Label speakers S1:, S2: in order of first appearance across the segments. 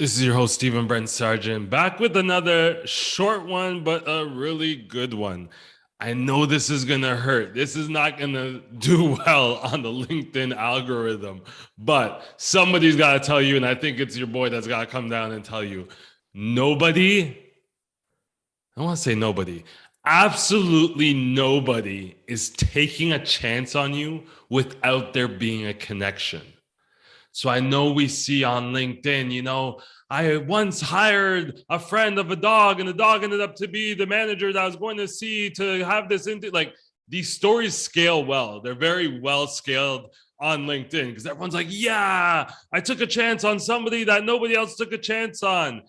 S1: This is your host, Stephen Brent Sargeant, back with another short one, but a really good one. I know this is going to hurt. This is not going to do well on the LinkedIn algorithm, but somebody's got to tell you, and I think it's your boy that's got to come down and tell you nobody, I don't want to say nobody, absolutely nobody is taking a chance on you without there being a connection. So I know we see on LinkedIn, I once hired a friend of a dog and the dog ended up to be the manager that I was going to see to have this into like these stories scale well. They're very well scaled on LinkedIn because everyone's like, yeah, I took a chance on somebody that nobody else took a chance on.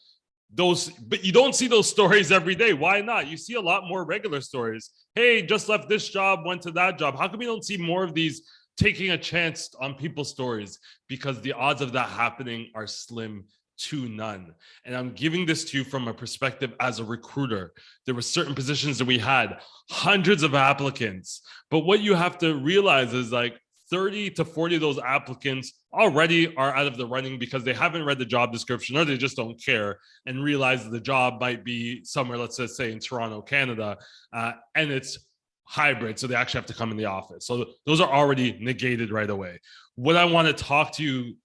S1: But you don't see those stories every day. Why not? You see a lot more regular stories. Hey, just left this job, went to that job. How come we don't see more of these taking a chance on people's stories? Because the odds of that happening are slim to none. And I'm giving this to you from a perspective as a recruiter. There were certain positions that we had hundreds of applicants, but what you have to realize is like 30 to 40 of those applicants already are out of the running because they haven't read the job description or they just don't care and realize the job might be somewhere, let's just say in Toronto, Canada, and it's hybrid, so they actually have to come in the office. So those are already negated right away. What I want to talk to you,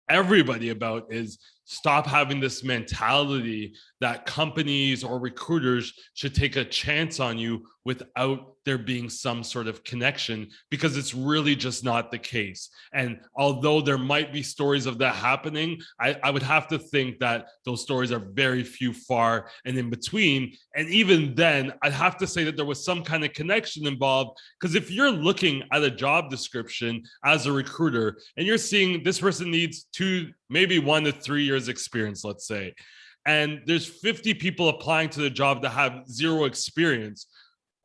S1: everybody, about is stop having this mentality that companies or recruiters should take a chance on you without there being some sort of connection, because it's really just not the case. And although there might be stories of that happening, I would have to think that those stories are very few, far and in between. And even then, I'd have to say that there was some kind of connection involved, because if you're looking at a job description as a recruiter and you're seeing this person needs maybe 1 to 3 years experience, let's say, and there's 50 people applying to the job that have zero experience,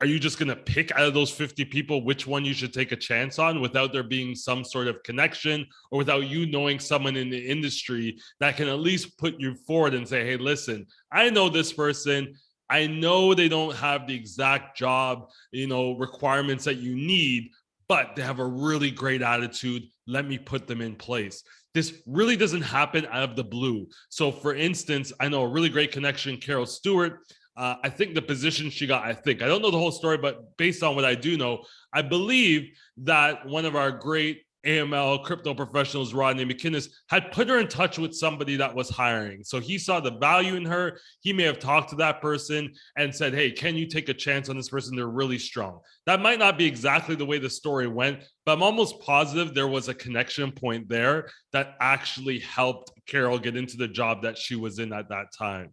S1: are you just going to pick out of those 50 people which one you should take a chance on without there being some sort of connection, or without you knowing someone in the industry that can at least put you forward and say, hey, listen, I know this person. I know they don't have the exact job, requirements that you need, but they have a really great attitude. Let me put them in place. This really doesn't happen out of the blue. So for instance, I know a really great connection, Carol Stewart. I think the position she got, I don't know the whole story, but based on what I do know, I believe that one of our great AML crypto professionals, Rodney MacInnes, had put her in touch with somebody that was hiring. So he saw the value in her. He may have talked to that person and said, hey, can you take a chance on this person? They're really strong. That might not be exactly the way the story went, but I'm almost positive there was a connection point there that actually helped Carol get into the job that she was in at that time.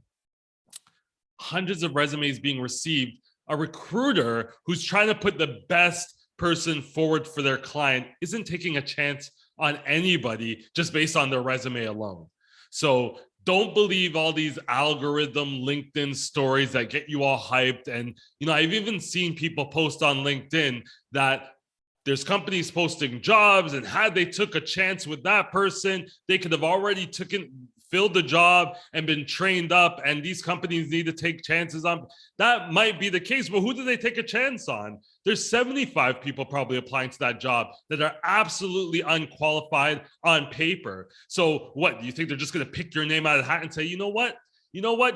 S1: Hundreds of resumes being received. A recruiter who's trying to put the best person forward for their client isn't taking a chance on anybody just based on their resume alone. So don't believe all these algorithm LinkedIn stories that get you all hyped. And, I've even seen people post on LinkedIn that there's companies posting jobs, and had they took a chance with that person, they could have already filled the job and been trained up, and these companies need to take chances on. That might be the case, but who do they take a chance on? There's 75 people probably applying to that job that are absolutely unqualified on paper. So what, do you think they're just going to pick your name out of the hat and say, you know what,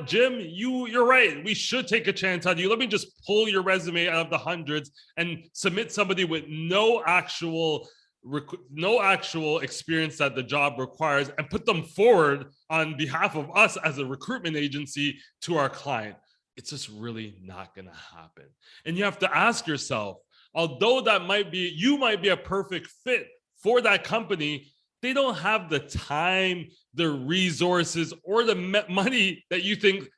S1: Jim, you're right. We should take a chance on you. Let me just pull your resume out of the hundreds and submit somebody with no actual experience that the job requires and put them forward on behalf of us as a recruitment agency to our client. It's just really not going to happen. And you have to ask yourself, although you might be a perfect fit for that company, they don't have the time, the resources, or the money that you think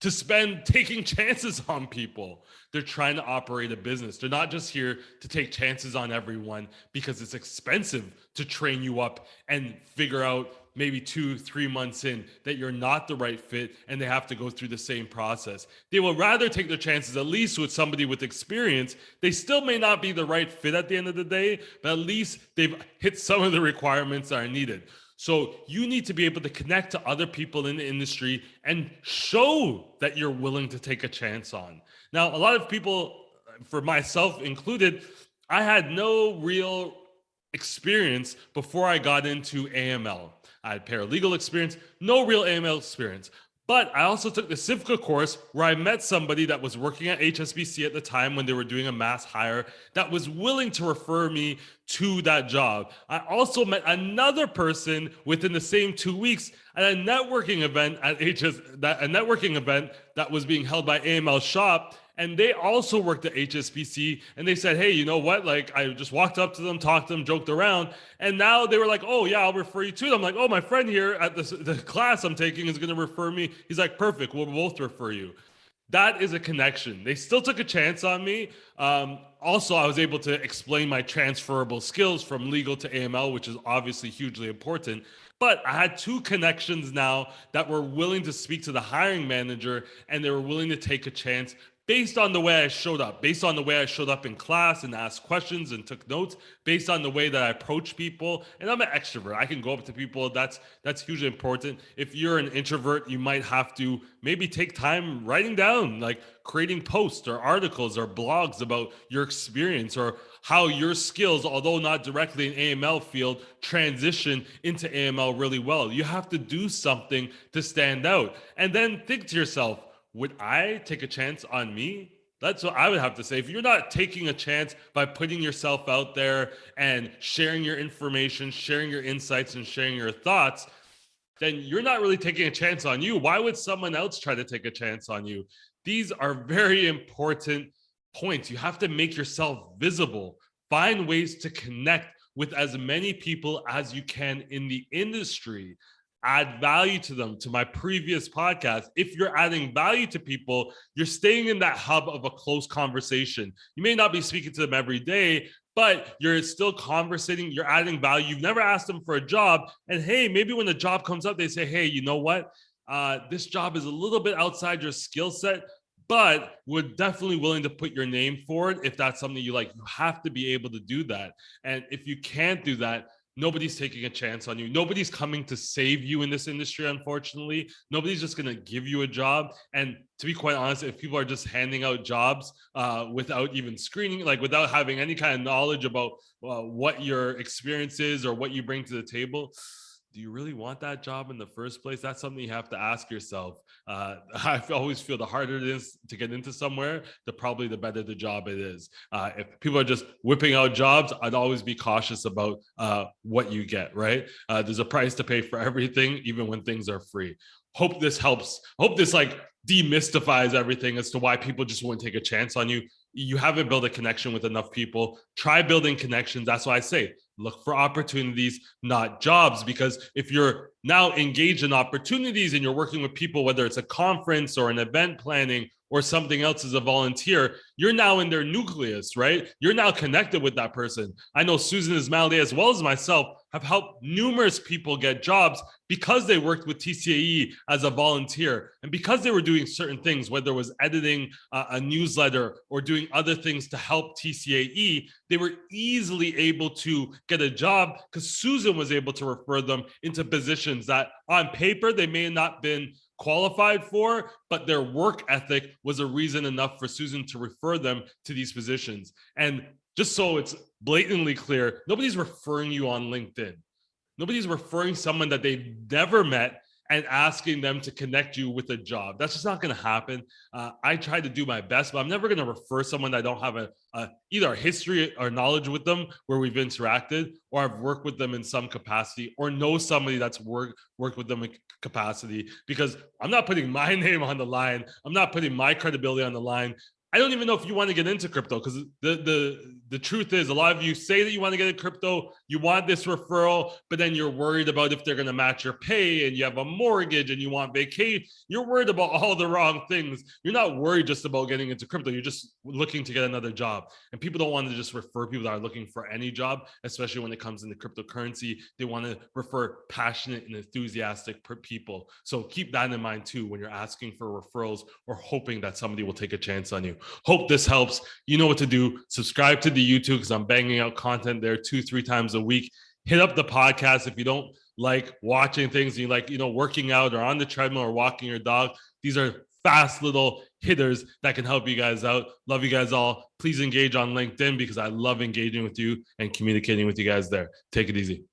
S1: to spend taking chances on people. They're trying to operate a business. They're not just here to take chances on everyone because it's expensive to train you up and figure out maybe 2-3 months in that you're not the right fit, and they have to go through the same process. They will rather take their chances at least with somebody with experience. They still may not be the right fit at the end of the day, but at least they've hit some of the requirements that are needed. So you need to be able to connect to other people in the industry and show that you're willing to take a chance on. Now, a lot of people, for myself included, I had no real experience before I got into AML. I had paralegal experience, no real AML experience. But I also took the Civica course where I met somebody that was working at HSBC at the time when they were doing a mass hire that was willing to refer me to that job. I also met another person within the same 2 weeks at a networking event that was being held by AML Shop. And they also worked at HSBC, and they said, hey, you know what? Like, I just walked up to them, talked to them, joked around. And now they were like, oh, yeah, I'll refer you to them. I'm like, oh, my friend here at the class I'm taking is going to refer me. He's like, perfect. We'll both refer you. That is a connection. They still took a chance on me. Also, I was able to explain my transferable skills from legal to AML, which is obviously hugely important. But I had two connections now that were willing to speak to the hiring manager, and they were willing to take a chance based on the way I showed up, based on the way I showed up in class and asked questions and took notes, based on the way that I approach people. And I'm an extrovert. I can go up to people. That's hugely important. If you're an introvert, you might have to maybe take time writing down, like creating posts or articles or blogs about your experience or how your skills, although not directly in AML field, transition into AML really well. You have to do something to stand out. And then think to yourself, would I take a chance on me? That's what I would have to say. If you're not taking a chance by putting yourself out there and sharing your information, sharing your insights, and sharing your thoughts, then you're not really taking a chance on you. Why would someone else try to take a chance on you? These are very important points. You have to make yourself visible. Find ways to connect with as many people as you can in the industry. Add value to them. To my previous podcast, if you're adding value to people, you're staying in that hub of a close conversation. You may not be speaking to them every day, but you're still conversating, you're adding value. You've never asked them for a job. And hey, maybe when the job comes up, they say, hey, you know what? This job is a little bit outside your skill set, but we're definitely willing to put your name forward if that's something you like. You have to be able to do that. And if you can't do that, nobody's taking a chance on you. Nobody's coming to save you in this industry, unfortunately. Nobody's just going to give you a job. And to be quite honest, if people are just handing out jobs without even screening, like without having any kind of knowledge about what your experience is or what you bring to the table, do you really want that job in the first place? That's something you have to ask yourself. I always feel the harder it is to get into somewhere, probably the better the job it is. If people are just whipping out jobs, I'd always be cautious about what you get, right? There's a price to pay for everything, even when things are free. Hope this helps. Hope this like demystifies everything as to why people just won't take a chance on you. You haven't built a connection with enough people. Try building connections. That's why I say look for opportunities, not jobs. Because if you're now engaged in opportunities and you're working with people, whether it's a conference or an event planning or something else as a volunteer, you're now in their nucleus, right? You're now connected with that person. I know Susan Ismaili, as well as myself, have helped numerous people get jobs because they worked with TCAE as a volunteer and because they were doing certain things, whether it was editing a newsletter or doing other things to help TCAE, they were easily able to get a job because Susan was able to refer them into positions that on paper they may have not been qualified for, but their work ethic was a reason enough for Susan to refer them to these positions. And just so it's blatantly clear, nobody's referring you on LinkedIn. Nobody's referring someone that they've never met and asking them to connect you with a job. That's just not going to happen. I try to do my best, but I'm never going to refer someone that I don't have either a history or knowledge with them where we've interacted, or I've worked with them in some capacity, or know somebody that's worked with them in capacity, because I'm not putting my name on the line. I'm not putting my credibility on the line. I don't even know if you want to get into crypto, because the truth is a lot of you say that you want to get into crypto, you want this referral, but then you're worried about if they're going to match your pay, and you have a mortgage and you want vacation. You're worried about all the wrong things. You're not worried just about getting into crypto. You're just looking to get another job. And people don't want to just refer people that are looking for any job, especially when it comes into cryptocurrency. They want to refer passionate and enthusiastic people. So keep that in mind too when you're asking for referrals or hoping that somebody will take a chance on you. Hope this helps. You know what to do. Subscribe to the YouTube because I'm banging out content there 2-3 times a week. Hit up the podcast if you don't like watching things and you like, working out or on the treadmill or walking your dog. These are fast little hitters that can help you guys out. Love you guys all. Please engage on LinkedIn because I love engaging with you and communicating with you guys there. Take it easy.